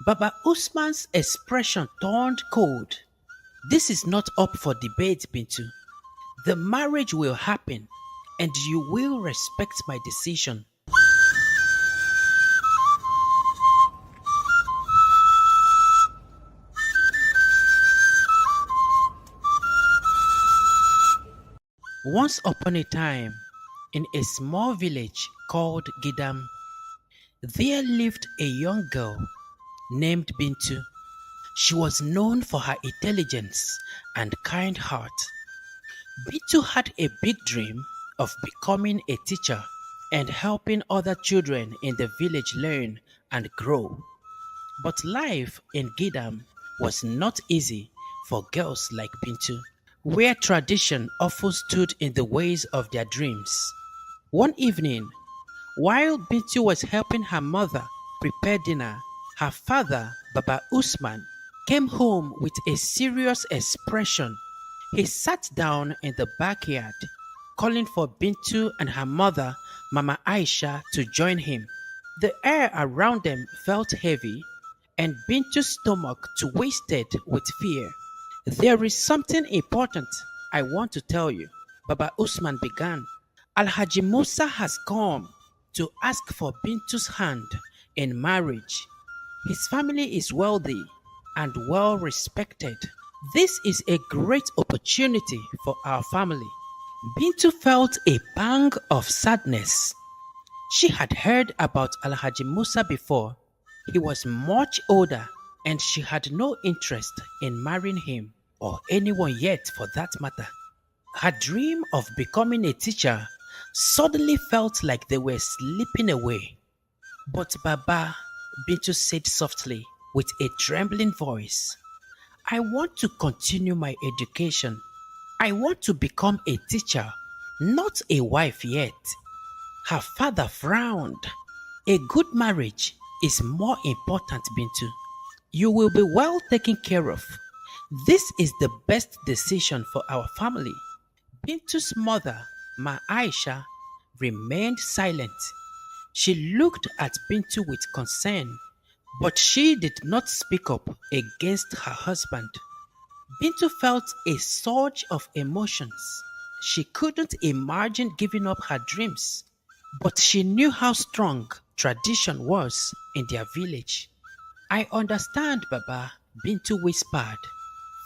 Baba Usman's expression turned cold. This is not up for debate, Bintu. The marriage will happen, and you will respect my decision. Once upon a time, in a small village called Gidam, there lived a young girl named Bintu. She was known for her intelligence and kind heart. Bintu had a big dream of becoming a teacher and helping other children in the village learn and grow. But life in Gidam was not easy for girls like Bintu, where tradition often stood in the ways of their dreams. One evening, while Bintu was helping her mother prepare dinner, her father, Baba Usman, came home with a serious expression. He sat down in the backyard, calling for Bintu and her mother, Mama Aisha, to join him. The air around them felt heavy, and Bintu's stomach twisted with fear. There is something important I want to tell you, Baba Usman began. Alhaji Musa has come to ask for Bintu's hand in marriage. His family is wealthy and well respected. This is a great opportunity for our family. Bintu felt a pang of sadness. She had heard about Alhaji Musa before. He was much older and she had no interest in marrying him or anyone yet for that matter. Her dream of becoming a teacher suddenly felt like they were slipping away. But Baba, Bintu said softly with a trembling voice, I want to continue my education. I want to become a teacher, not a wife yet. Her father frowned. A good marriage is more important, Bintu. You will be well taken care of. This is the best decision for our family. Bintu's mother, Ma Aisha, remained silent. She looked at Bintu with concern, but she did not speak up against her husband. Bintu felt a surge of emotions. She couldn't imagine giving up her dreams, but she knew how strong tradition was in their village. I understand, Baba, Bintu whispered,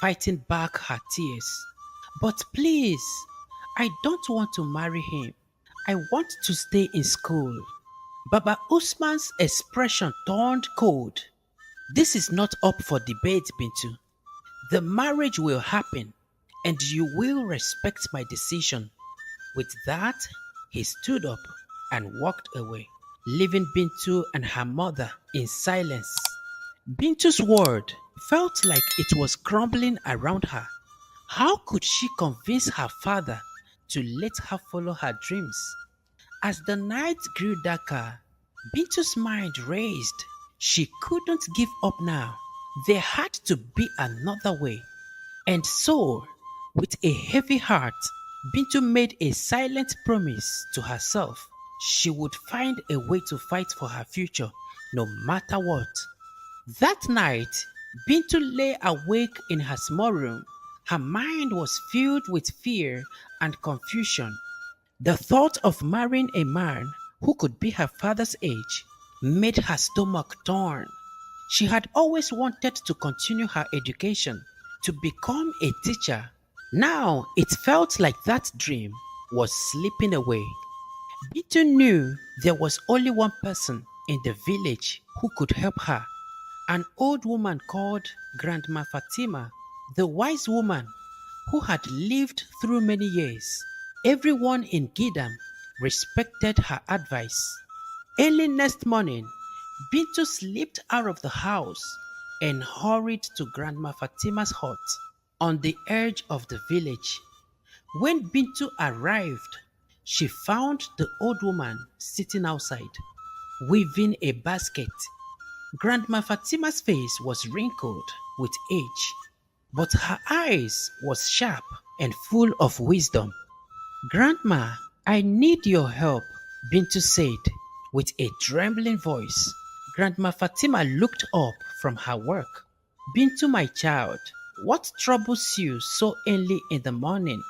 fighting back her tears. But please, I don't want to marry him. I want to stay in school. Baba Usman's expression turned cold. This is not up for debate, Bintu. The marriage will happen, and you will respect my decision. With that, he stood up and walked away, leaving Bintu and her mother in silence. Bintu's world felt like it was crumbling around her. How could she convince her father to let her follow her dreams? As the night grew darker, Bintu's mind raced. She couldn't give up now. There had to be another way. And so, with a heavy heart, Bintu made a silent promise to herself. She would find a way to fight for her future, no matter what. That night, Bintu lay awake in her small room. Her mind was filled with fear and confusion. The thought of marrying a man who could be her father's age made her stomach turn. She had always wanted to continue her education, to become a teacher. Now it felt like that dream was slipping away. Bintu knew there was only one person in the village who could help her, an old woman called Grandma Fatima, the wise woman who had lived through many years. Everyone in Gidam respected her advice. Early next morning, Bintu slipped out of the house and hurried to Grandma Fatima's hut on the edge of the village. When Bintu arrived, she found the old woman sitting outside, weaving a basket. Grandma Fatima's face was wrinkled with age, but her eyes was sharp and full of wisdom. Grandma, I need your help, Bintu said with a trembling voice. Grandma Fatima looked up from her work. Bintu, my child, what troubles you so early in the morning?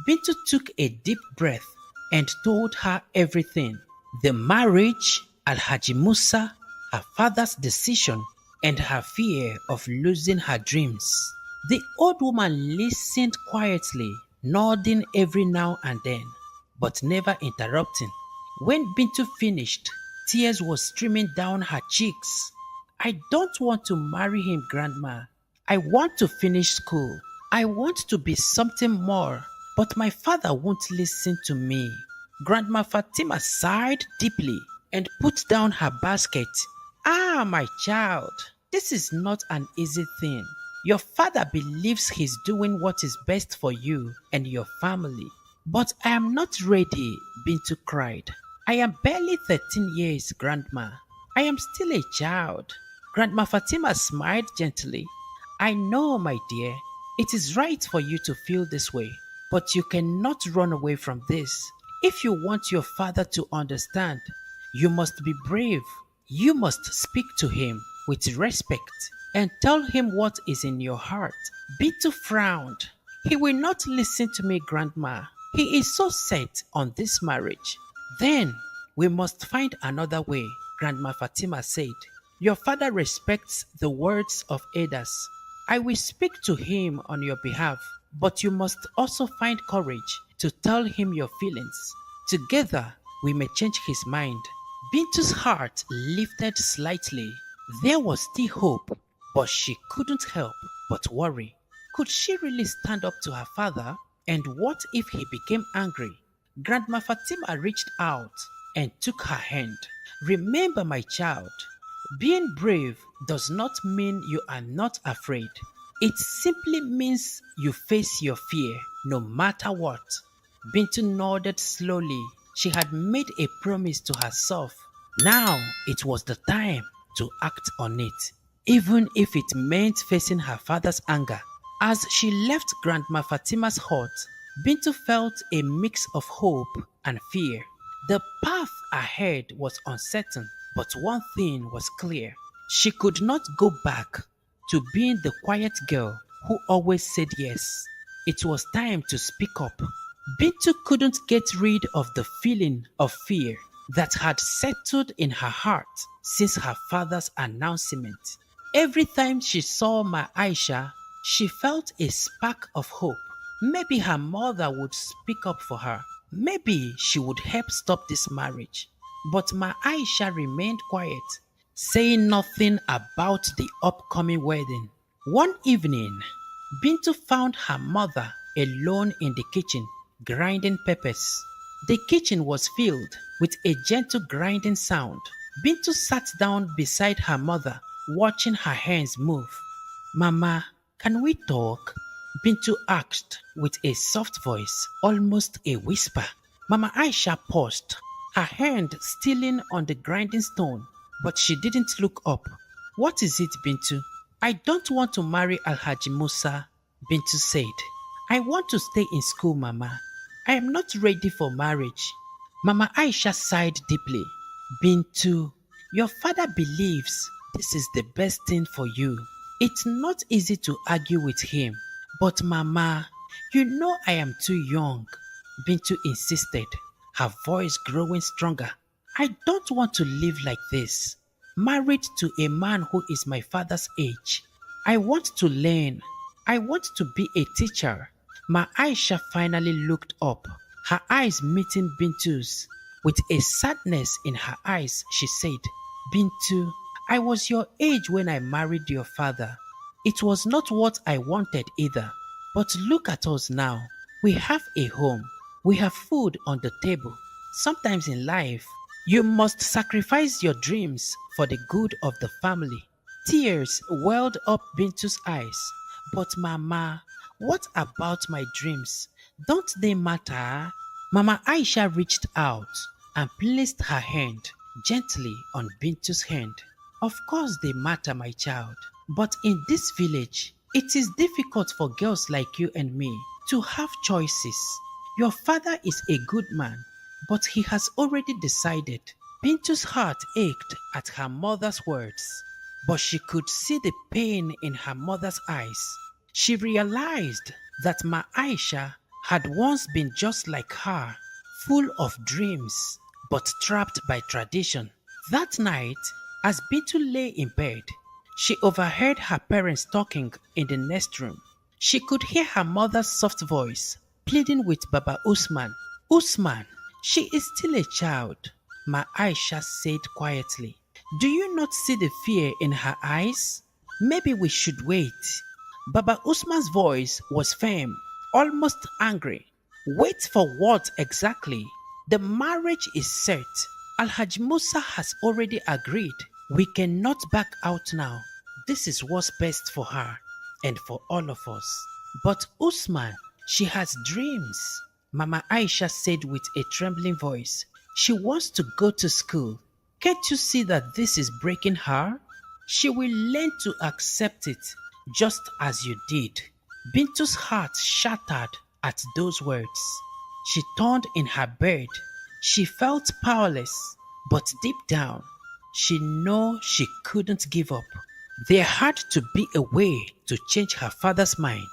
Bintu took a deep breath and told her everything. The marriage, Alhaji Musa, her father's decision, and her fear of losing her dreams. The old woman listened quietly, nodding every now and then, but never interrupting. When Bintu finished, tears were streaming down her cheeks. I don't want to marry him, Grandma. I want to finish school. I want to be something more, but my father won't listen to me. Grandma Fatima sighed deeply and put down her basket. Ah, my child, this is not an easy thing. Your father believes he's doing what is best for you and your family. But I am not ready, Bintu cried. I am barely 13 years, Grandma. I am still a child. Grandma Fatima smiled gently. I know, my dear, it is right for you to feel this way, but you cannot run away from this. If you want your father to understand, you must be brave. You must speak to him with respect and tell him what is in your heart. Bintu frowned. He will not listen to me, Grandma. He is so set on this marriage. Then we must find another way, Grandma Fatima said. Your father respects the words of elders. I will speak to him on your behalf, but you must also find courage to tell him your feelings. Together, we may change his mind. Bintu's heart lifted slightly. There was still hope, but she couldn't help but worry. Could she really stand up to her father? And what if he became angry? Grandma Fatima reached out and took her hand. Remember, my child, being brave does not mean you are not afraid. It simply means you face your fear no matter what. Bintu nodded slowly. She had made a promise to herself. Now it was the time to act on it, even if it meant facing her father's anger. As she left Grandma Fatima's hut, Bintu felt a mix of hope and fear. The path ahead was uncertain, but one thing was clear. She could not go back to being the quiet girl who always said yes. It was time to speak up. Bintu couldn't get rid of the feeling of fear that had settled in her heart since her father's announcement. Every time she saw my Aisha, she felt a spark of hope. Maybe her mother would speak up for her. Maybe she would help stop this marriage. But my Aisha remained quiet, saying nothing about the upcoming wedding. One evening, Bintu found her mother alone in the kitchen, grinding peppers. The kitchen was filled with a gentle grinding sound. Bintu sat down beside her mother, watching her hands move. Mama, can we talk? Bintu asked with a soft voice, almost a whisper. Mama Aisha paused, her hand stealing on the grinding stone, but she didn't look up. What is it, Bintu? I don't want to marry Alhaji Musa, Bintu said. I want to stay in school, Mama. I am not ready for marriage. Mama Aisha sighed deeply. Bintu, your father believes this is the best thing for you. It's not easy to argue with him. But Mama, you know I am too young, Bintu insisted, her voice growing stronger. I don't want to live like this, married to a man who is my father's age. I want to learn. I want to be a teacher. Ma Aisha finally looked up, her eyes meeting Bintu's. With a sadness in her eyes, she said, Bintu, I was your age when I married your father. It was not what I wanted either. But look at us now. We have a home. We have food on the table. Sometimes in life, you must sacrifice your dreams for the good of the family. Tears welled up Bintu's eyes. But Mama, what about my dreams? Don't they matter? Mama Aisha reached out and placed her hand gently on Bintu's hand. Of course they matter, my child. But in this village, it is difficult for girls like you and me to have choices. Your father is a good man, but he has already decided. Bintu's heart ached at her mother's words. but she could see the pain in her mother's eyes. She realized that Ma Aisha had once been just like her, full of dreams, but trapped by tradition. That night, as Bintu lay in bed, she overheard her parents talking in the next room. She could hear her mother's soft voice pleading with Baba Usman. Usman, she is still a child, Ma Aisha said quietly. Do you not see the fear in her eyes? Maybe we should wait. Baba Usman's voice was firm, almost angry. Wait for what exactly? The marriage is set. Alhaji Musa has already agreed. We cannot back out now. This is what's best for her and for all of us. But Usman, she has dreams, Mama Aisha said with a trembling voice. She wants to go to school. Can't you see that this is breaking her? She will learn to accept it just as you did. Bintu's heart shattered at those words. She turned in her bed. She felt powerless, but deep down, she knew she couldn't give up. There had to be a way to change her father's mind.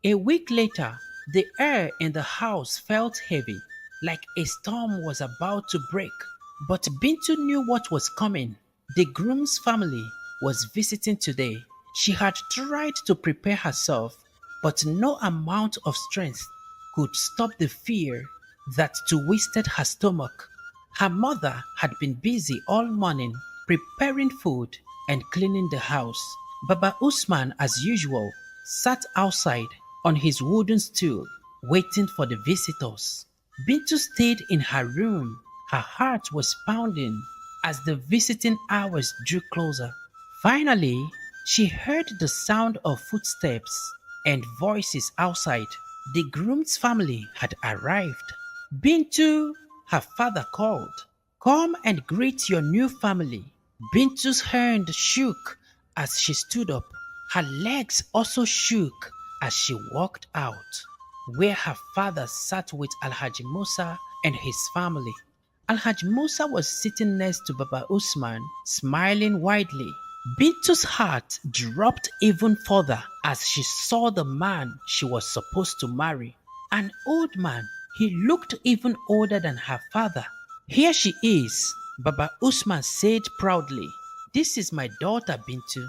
A week later, the air in the house felt heavy, like a storm was about to break. But Bintu knew what was coming. The groom's family was visiting today. She had tried to prepare herself, but no amount of strength could stop the fear that twisted her stomach. Her mother had been busy all morning preparing food and cleaning the house. Baba Usman, as usual, sat outside on his wooden stool waiting for the visitors. Bintu stayed in her room. Her heart was pounding as the visiting hours drew closer. Finally, she heard the sound of footsteps and voices outside. The groom's family had arrived. Bintu, her father called. Come and greet your new family. Bintu's hand shook as she stood up. Her legs also shook as she walked out, where her father sat with Alhaji Musa and his family. Alhaji Musa was sitting next to Baba Usman, smiling widely. Bintu's heart dropped even further as she saw the man she was supposed to marry. An old man. He looked even older than her father. Here she is, Baba Usman said proudly. This is my daughter Bintu.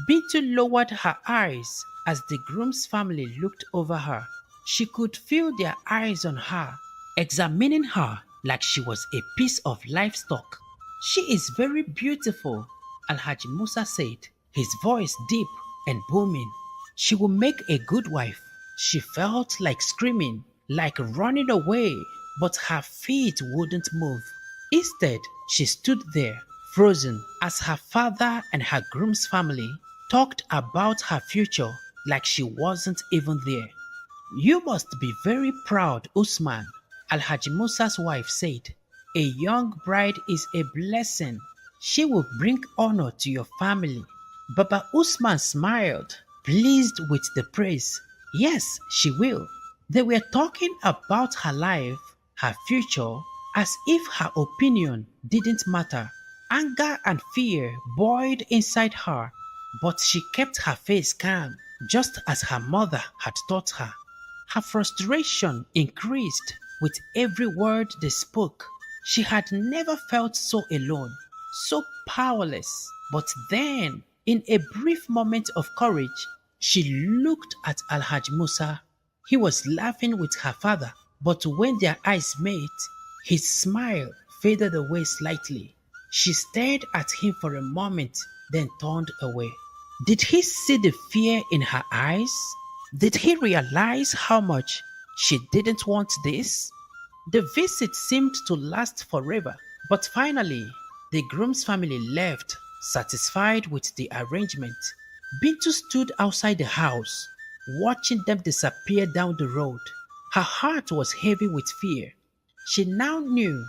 Bintu lowered her eyes as the groom's family looked over her. She could feel their eyes on her, examining her like she was a piece of livestock. She is very beautiful, Alhaji Musa said, his voice deep and booming. She will make a good wife. She felt like screaming, like running away, but her feet wouldn't move. Instead, she stood there, frozen, as her father and her groom's family talked about her future like she wasn't even there. You must be very proud, Usman, Alhaji Musa's wife said. A young bride is a blessing. She will bring honor to your family. Baba Usman smiled, pleased with the praise. Yes, she will. They were talking about her life, her future, as if her opinion didn't matter. Anger and fear boiled inside her, but she kept her face calm, just as her mother had taught her. Her frustration increased with every word they spoke. She had never felt so alone, so powerless. But then, in a brief moment of courage, she looked at Alhaji Musa. He was laughing with her father, but when their eyes met, his smile faded away slightly. She stared at him for a moment, then turned away. Did he see the fear in her eyes? Did he realize how much she didn't want this? The visit seemed to last forever, but finally, the groom's family left, satisfied with the arrangement. Bintu stood outside the house, watching them disappear down the road. Her heart was heavy with fear. She now knew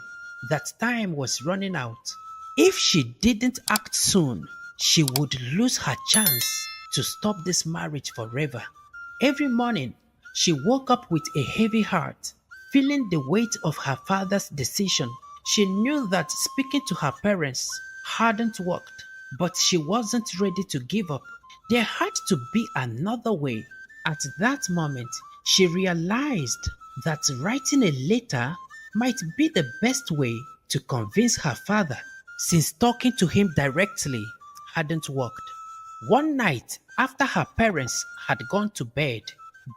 that time was running out. If she didn't act soon, she would lose her chance to stop this marriage forever. Every morning, she woke up with a heavy heart, feeling the weight of her father's decision. She knew that speaking to her parents hadn't worked. But she wasn't ready to give up. There had to be another way. At that moment, she realized that writing a letter might be the best way to convince her father, since talking to him directly hadn't worked. One night, after her parents had gone to bed,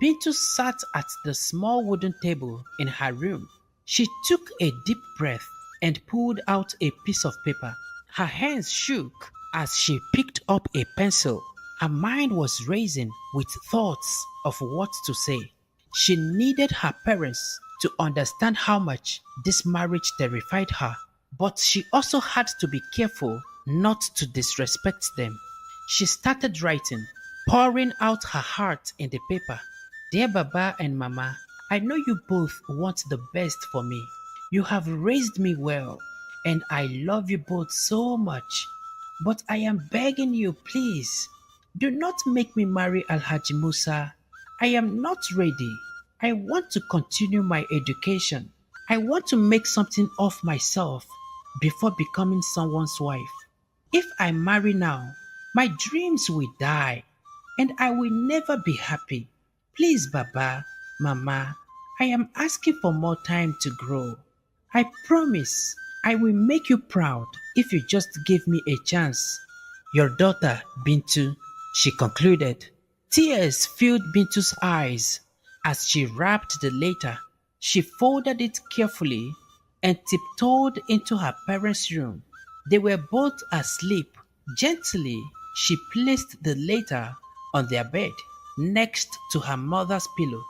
Bintu sat at the small wooden table in her room. She took a deep breath and pulled out a piece of paper. Her hands shook as she picked up a pencil. Her mind was racing with thoughts of what to say. She needed her parents to understand how much this marriage terrified her, but she also had to be careful not to disrespect them. She started writing, pouring out her heart in the paper. Dear Baba and Mama, I know you both want the best for me. You have raised me well, and I love you both so much. But I am begging you, please, do not make me marry Alhaji Musa. I am not ready. I want to continue my education. I want to make something of myself before becoming someone's wife. If I marry now, my dreams will die and I will never be happy. Please, Baba, Mama, I am asking for more time to grow. I promise I will make you proud if you just give me a chance. Your daughter, Bintu, she concluded. Tears filled Bintu's eyes as she wrapped the letter. She folded it carefully and tiptoed into her parents' room. They were both asleep. Gently, she placed the letter on their bed next to her mother's pillow.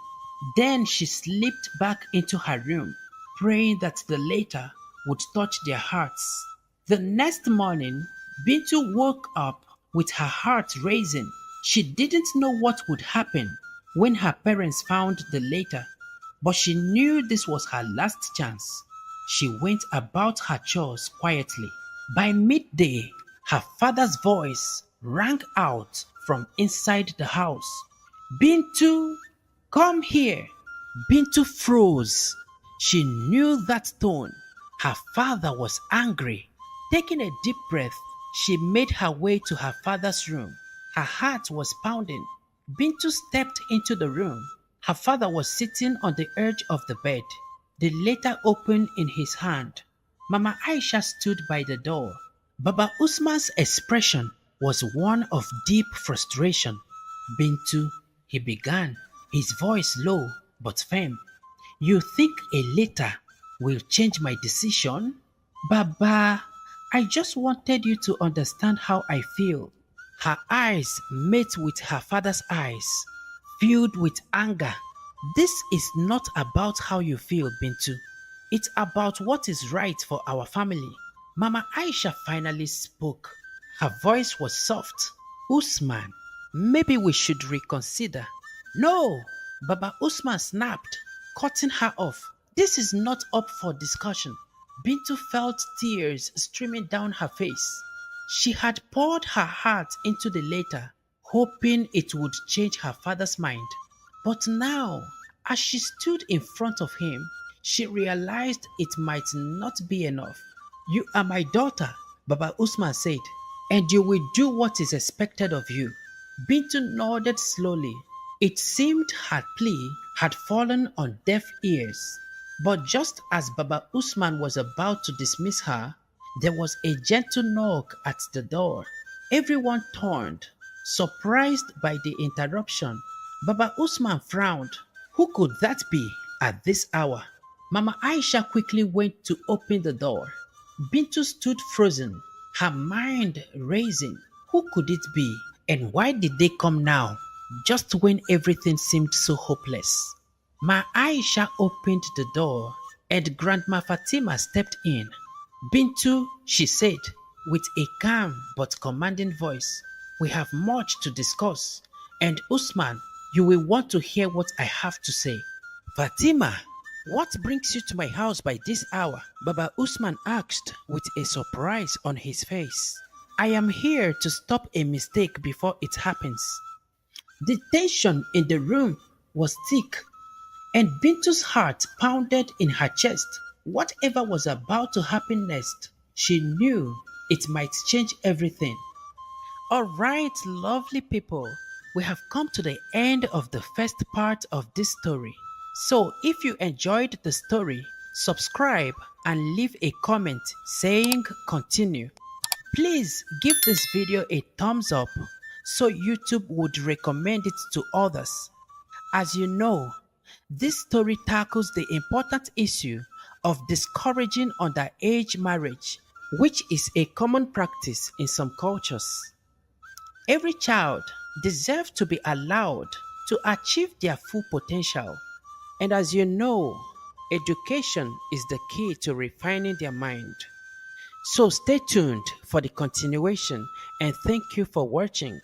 Then she slipped back into her room, praying that the letter would touch their hearts. The next morning, Bintu woke up with her heart racing. She didn't know what would happen when her parents found the letter, but she knew this was her last chance. She went about her chores quietly. By midday, her father's voice rang out from inside the house. Bintu, come here. Bintu froze. She knew that tone. Her father was angry. Taking a deep breath, she made her way to her father's room. Her heart was pounding. Bintu stepped into the room. Her father was sitting on the edge of the bed, the letter open in his hand. Mama Aisha stood by the door. Baba Usman's expression was one of deep frustration. Bintu, he began, his voice low but firm. You think a letter will change my decision? Baba, I just wanted you to understand how I feel. Her eyes met with her father's eyes, filled with anger. This is not about how you feel, Bintu. It's about what is right for our family. Mama Aisha finally spoke. Her voice was soft. Usman, maybe we should reconsider. No, Baba Usman snapped, cutting her off. This is not up for discussion. Bintu felt tears streaming down her face. She had poured her heart into the letter, hoping it would change her father's mind. But now, as she stood in front of him, she realized it might not be enough. You are my daughter, Baba Usman said, and you will do what is expected of you. Bintu nodded slowly. It seemed her plea had fallen on deaf ears. But just as Baba Usman was about to dismiss her, there was a gentle knock at the door. Everyone turned, surprised by the interruption. Baba Usman frowned. Who could that be at this hour? Mama Aisha quickly went to open the door. Bintu stood frozen, her mind racing. Who could it be? And why did they come now, just when everything seemed so hopeless? Ma Aisha opened the door and Grandma Fatima stepped in. Bintu, she said, with a calm but commanding voice, we have much to discuss, and Usman, you will want to hear what I have to say. Fatima, what brings you to my house by this hour? Baba Usman asked with a surprise on his face. I am here to stop a mistake before it happens. The tension in the room was thick, and Bintu's heart pounded in her chest. Whatever was about to happen next, she knew it might change everything. Alright, lovely people, we have come to the end of the first part of this story. So, if you enjoyed the story, subscribe and leave a comment saying continue. Please give this video a thumbs up so YouTube would recommend it to others. As you know, this story tackles the important issue of discouraging underage marriage, which is a common practice in some cultures. Every child deserves to be allowed to achieve their full potential. And as you know, education is the key to refining their mind. So stay tuned for the continuation and thank you for watching.